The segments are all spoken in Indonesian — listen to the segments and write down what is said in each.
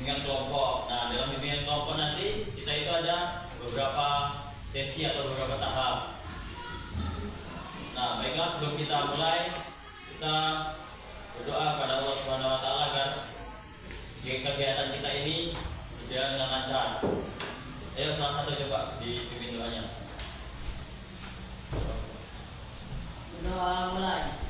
bimbingan kelompok. Nah, dalam bimbingan kelompok nanti kita itu ada beberapa sesi atau beberapa tahap. Nah, baiklah, sebelum kita mulai, kita berdoa kepada Allah Subhanahu wa taala agar kegiatan kita ini berjalan dengan lancar. Ayo salah satu coba dipimpin doanya. Doa mulai.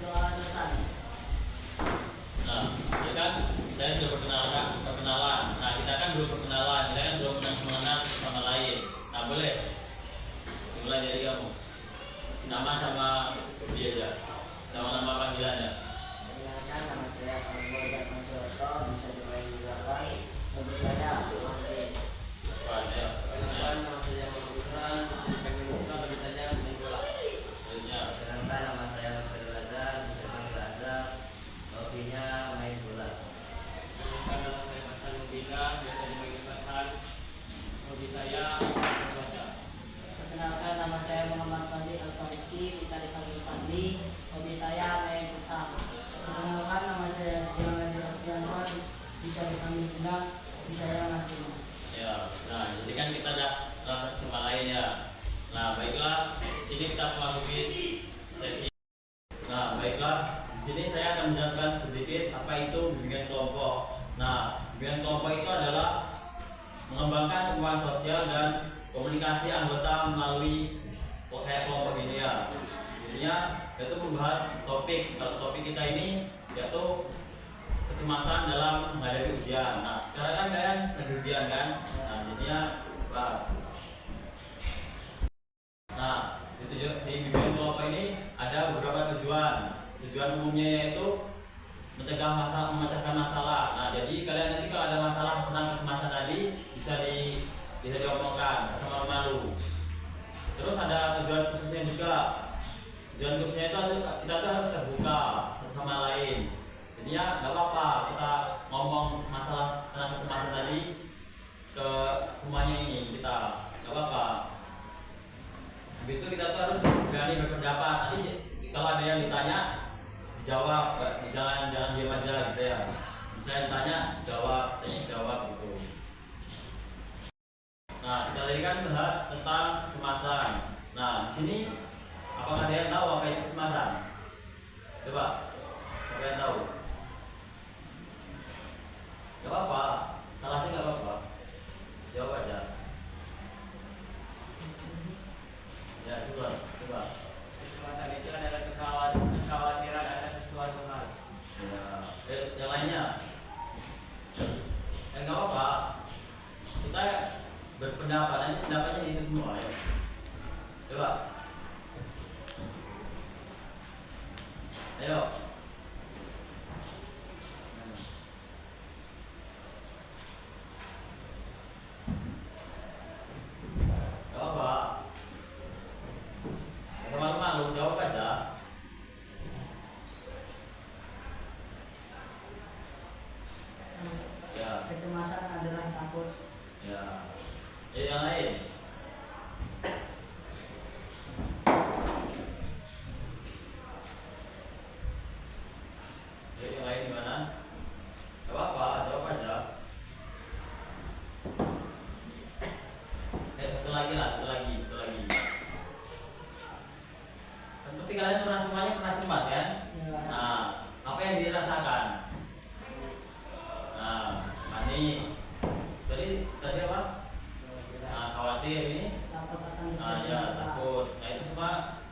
Doa selesai. Nah, ya kan, saya sudah perkenalan. Nah, kita kan belum perkenalan, kita kan belum mengenal sama lain. Nah, boleh dimulai dari kamu. Nama sama dia aja, sama nama panggilannya. Perkenalkan, nama saya Prabowo Jatmansoto, bisa dipanggil Bagi saya Manjin. Pak, ya. Perkenalkan, nama saya Muhammad Ikram, bisa dipanggil Musa, bagi saya main bola. Selanjutnya, Perkenalkan, nama saya Nurul Azhar, bisa dipanggil Azhar, hobinya main bola. Perkenalkan, nama saya Farhan Mubina, biasa dipanggil Farhan. Hobi saya membaca. Perkenalkan, nama saya Muhammad Fadli Al-Fariski, bisa dipanggil Fadli. Hobi saya main futsal. Perkenalkan, nama saya Gilang Alfianson, bisa dipanggil Gilang. Hobi saya Martin. ya. Nah, jadi kan kita udah kenal satu sama lain ya. Nah, baiklah, di sini kita memasuki sesi. Nah, baiklah, di sini saya akan menjelaskan sedikit apa itu bimbingan kelompok. Nah, bimbingan kelompok itu adalah mengembangkan hubungan sosial dan komunikasi anggota melalui kayak kelompok ini ya. Jadinya yaitu membahas topik. Kalau topik kita ini yaitu kecemasan dalam menghadapi ujian. Nah, sekarang kan kalian lagi ujian kan? Nah, jadinya bahas. Nah, di bimbingan kelompok ini ada beberapa tujuan. Tujuan umumnya yaitu memecahkan masalah. Nah, jadi kalian nanti kalau ada masalah tentang kecemasan tadi bisa diomongkan sama malu. Terus ada tujuan khususnya juga. Tujuan khususnya itu kita tuh harus terbuka satu sama lain. Jadi ya nggak apa-apa kita ngomong masalah tentang kecemasan tadi ke semuanya ini kita nggak apa-apa. Habis itu kita tuh harus berani berpendapat. Nanti kalau ada yang ditanya dijawab, jangan diam aja gitu ya. Misalnya ditanya jawab, tanya jawab gitu. Nah, kita tadi kan bahas tentang kecemasan. Nah, di sini apakah ada yang tahu apa itu kecemasan? Coba, siapa yang tahu? Gak apa-apa, salahnya gak apa-apa. Jawab aja. Ya, coba. Kecemasan itu adalah kekhawatiran akan sesuatu hal. Ya, yang lainnya. Gak apa-apa. Kita berpendapat, nanti pendapatnya itu semua ya. Coba. Ayo. Gak apa-apa. Gak malu-malu, jawab aja. Ya. Kecemasan adalah takut. Ya. Yang lain. Yang lain gimana? Gak apa-apa, jawab aja. Satu lagi lah, satu lagi. Kan pasti kalian semuanya pernah cemas kan? Ya. Nah, apa yang dirasakan? Nah, panik. Tadi apa? Nah, khawatir ini. Takut akan Nah, ya kejadian. takut. Nah, itu semua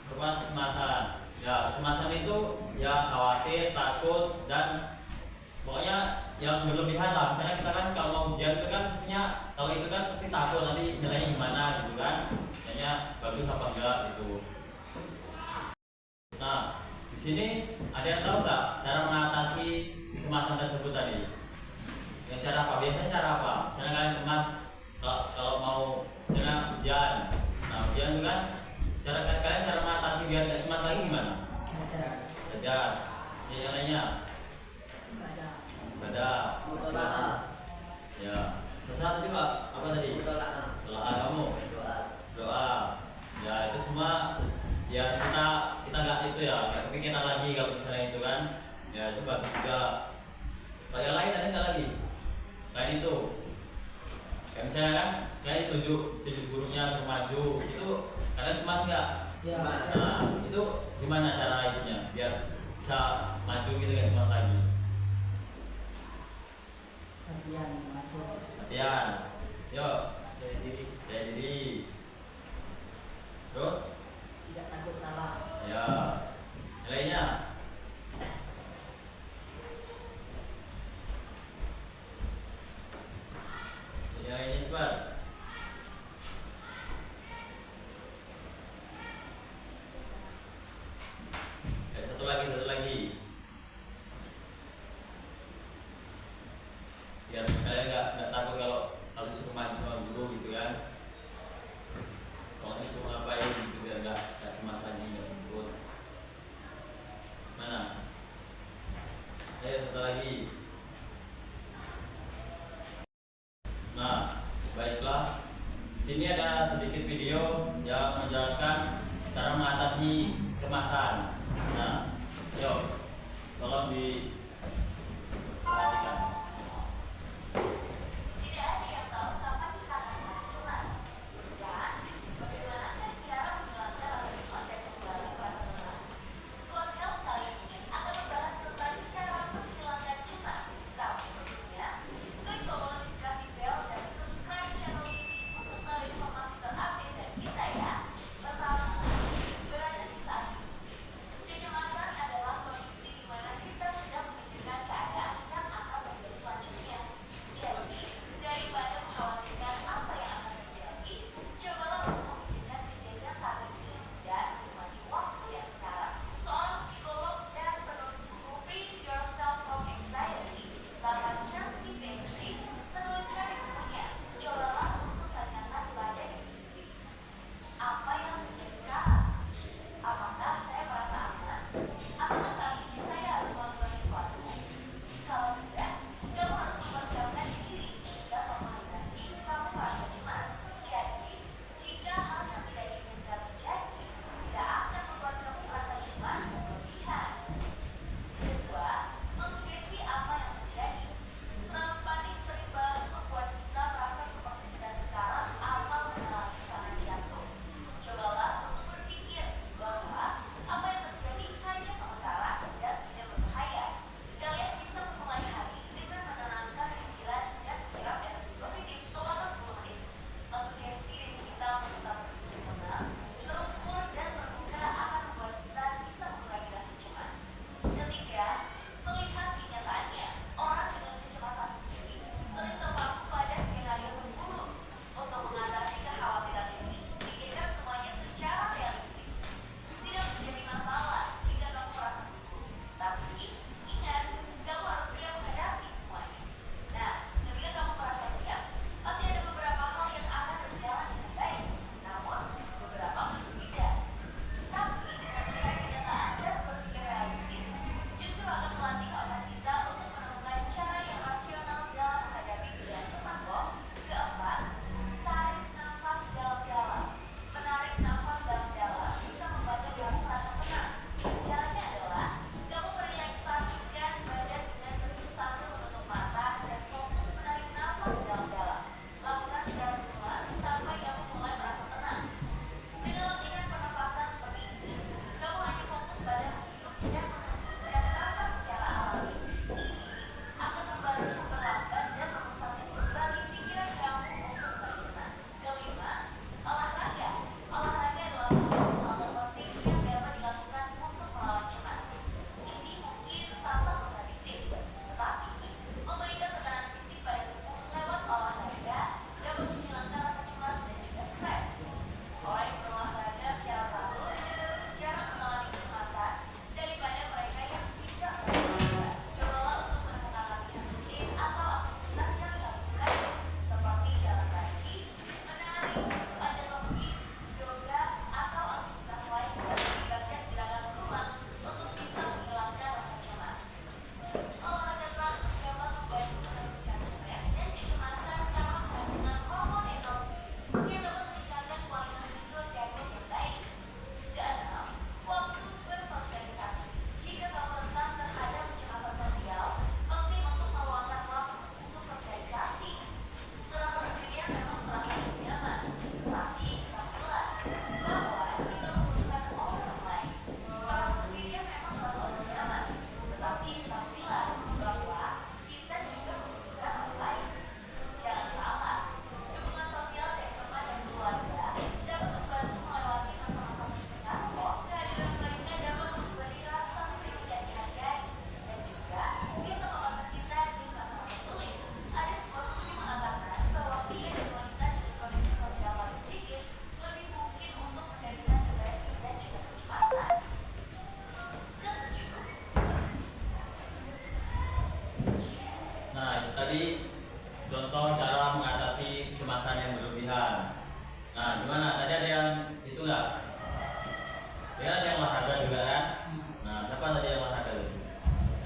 merupakan kecemasan. Ya, kecemasan itu ya khawatir, takut, dan pokoknya yang berlebihan lah. Misalnya kita kan kalau mau ujian itu kan maksudnya kalau itu kan pasti takut nanti nilainya gimana gitu kan. Misalnya bagus apa enggak gitu. Nah, di sini ada yang tahu nggak cara mengatasi kecemasan tersebut tadi? Yang cara apa? Biasanya cara apa? Misalnya kalian cemas kalau mau misalnya ujian. Nah, ujian itu kan kalian cara mengatasi biar nggak cemas lagi gimana? Belajar. Yang lainnya? Ibadah. Mutola'ah. Ya. Setelah tadi Pak, apa tadi? Mutola'ah. Doa kamu. Doa. Doa. Ya, itu semua biar kita nggak itu ya, nggak kepikiran lagi kalau misalnya itu kan. Ya itu bagi juga. Kalau yang lain ada nggak lagi? Selain itu, kayak misalnya kan kayak tujuh gurunya suruh maju itu kalian cemas nggak? Ya. Nah itu gimana cara itunya biar bisa maju gitu nggak cemas lagi? Latihan mengatur. Latihan, yuk Saya diri. saya diri. Terus Tidak takut salah. ya nilainya. Nilainya cepat. Satu lagi. Biar kalian nggak takut kalau disuruh maju sama guru gitu kan. Kalau disuruh ngapain gitu biar nggak cemas lagi nggak takut. Mana? Ayo satu lagi. Nah, baiklah. Sini ada sedikit video yang menjelaskan cara mengatasi kecemasan. Nah, yuk, tolong diperhatikan. Tidak ada yang tahu kapan kita akan merasa cemas. Dan bagaimana cara menghilangkan rasa cemas dan kembali merasa tenang. Squad Health kali ini akan membahas tentang cara menghilangkan cemas. Tapi sebelumnya, klik tombol notifikasi bell dan subscribe channel ini untuk tahu informasi terupdate dari kita ya. Pertama, berada di saat ini. Kecemasan adalah kondisi di mana kita sedang Ya ada yang olahraga juga kan. Nah siapa tadi yang olahraga tadi?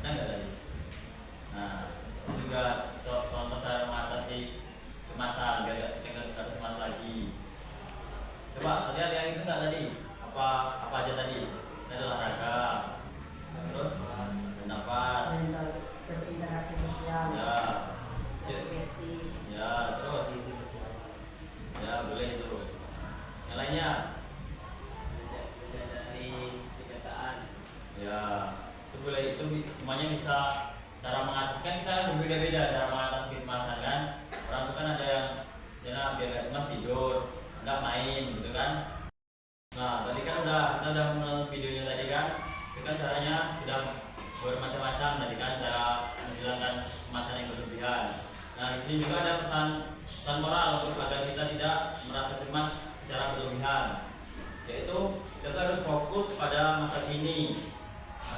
Ada nggak tadi? Nah itu juga contoh cara mengatasi kecemasan biar nggak cemas lagi. Coba tadi ada yang itu nggak tadi? Apa aja tadi? Ada olahraga, terus bernafas, berinteraksi sosial, ya, sugesti, ya, terus ya boleh itu. Yang lainnya, dari kenyataan. ya itu boleh, itu semuanya bisa. Cara mengatasi kan kita berbeda-beda cara mengatasi kecemasan kan. Orang itu kan ada yang misalnya biar gak cemas tidur, nggak main gitu kan. Nah tadi kan kita udah menonton videonya tadi kan. Itu kan caranya sudah bermacam-macam tadi kan, cara menghilangkan kecemasan yang berlebihan. Nah di sini juga ada pesan moral untuk agar kita tidak merasa cemas secara berlebihan, yaitu kita harus fokus pada masa kini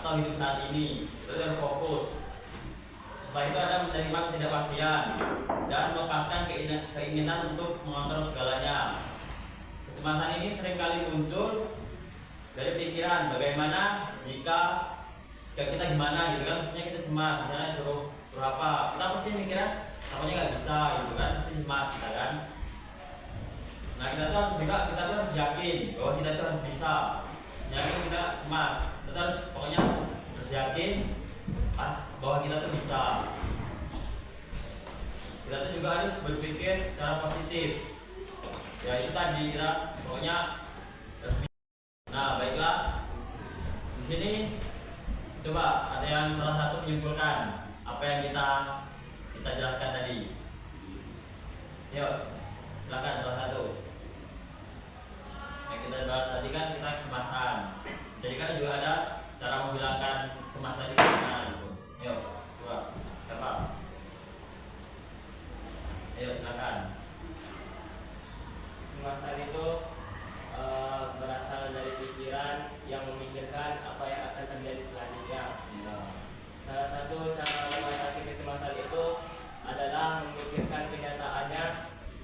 atau hidup saat ini. Kita harus fokus. Setelah itu ada menerima ketidakpastian dan melepaskan keinginan untuk mengontrol segalanya. Kecemasan ini seringkali muncul dari pikiran bagaimana jika kita gimana gitu kan, maksudnya kita cemas, misalnya suruh apa, kita pasti mikirnya apanya nggak bisa gitu kan, pasti cemas kita kan. Nah kita tuh harus yakin bahwa kita tuh harus bisa. Yakin kita cemas, kita harus pokoknya harus yakin bahwa kita tuh bisa. Kita tuh juga harus berpikir secara positif. Ya itu tadi kita pokoknya harus. Nah baiklah, di sini coba ada yang salah satu menyimpulkan apa yang kita jelaskan tadi. Yuk, silakan salah satu. Yang kita bahas tadi kan kita kecemasan. Jadi kan juga ada cara menghilangkan cemas tadi gimana gitu. Yuk, coba siapa? Ayo silakan. Kecemasan itu berasal dari pikiran yang memikirkan apa yang akan terjadi selanjutnya. Ya. Salah satu cara mengatasi kecemasan itu adalah memikirkan kenyataannya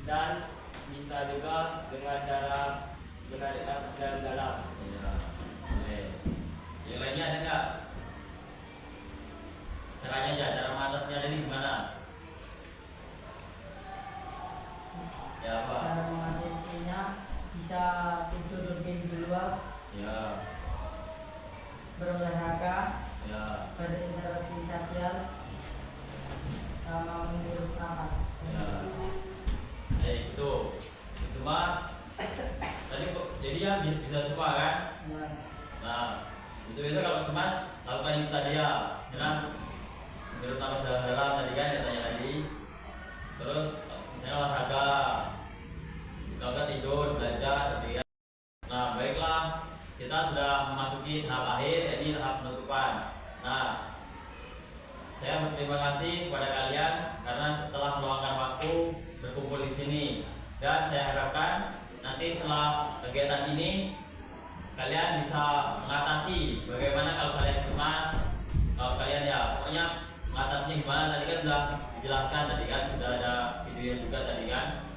dan bisa juga dengan cara menarik nafas dalam-dalam. Ya. Boleh. Yang lainnya ada nggak? Caranya aja, cara mengatasinya tadi gimana? Ya apa? cara mengatasinya bisa tidur lebih duluan, Ya. berolahraga, Ya. berinteraksi sosial, sama menghirup nafas. Ya. Itu semua tadi kok jadi ya bisa semua kan? Ya, Nah, bisa kalau cemas lakukan itu tadi ya, menurut nafas dalam-dalam tadi kan katanya tadi. Terus misalnya olahraga, kalau nggak tidur, belajar, gitu ya. Nah, baiklah, kita sudah memasuki tahap akhir, yaitu tahap penutupan. Nah, saya berterima kasih kepada kalian karena setelah meluangkan waktu berkumpul di sini, dan saya harapkan nanti setelah kegiatan ini kalian bisa mengatasi bagaimana kalau kalian cemas, kalau kalian ya pokoknya mengatasinya gimana tadi kan sudah dijelaskan tadi kan, sudah ada video juga tadi kan.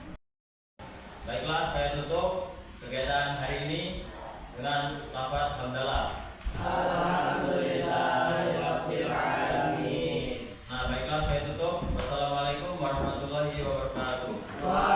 Baiklah, saya tutup kegiatan hari ini dengan lafaz hamdalah. Alhamdulillahirabbil alamin. Nah, baiklah saya tutup. Wassalamualaikum warahmatullahi wabarakatuh. Waalaikumsalam.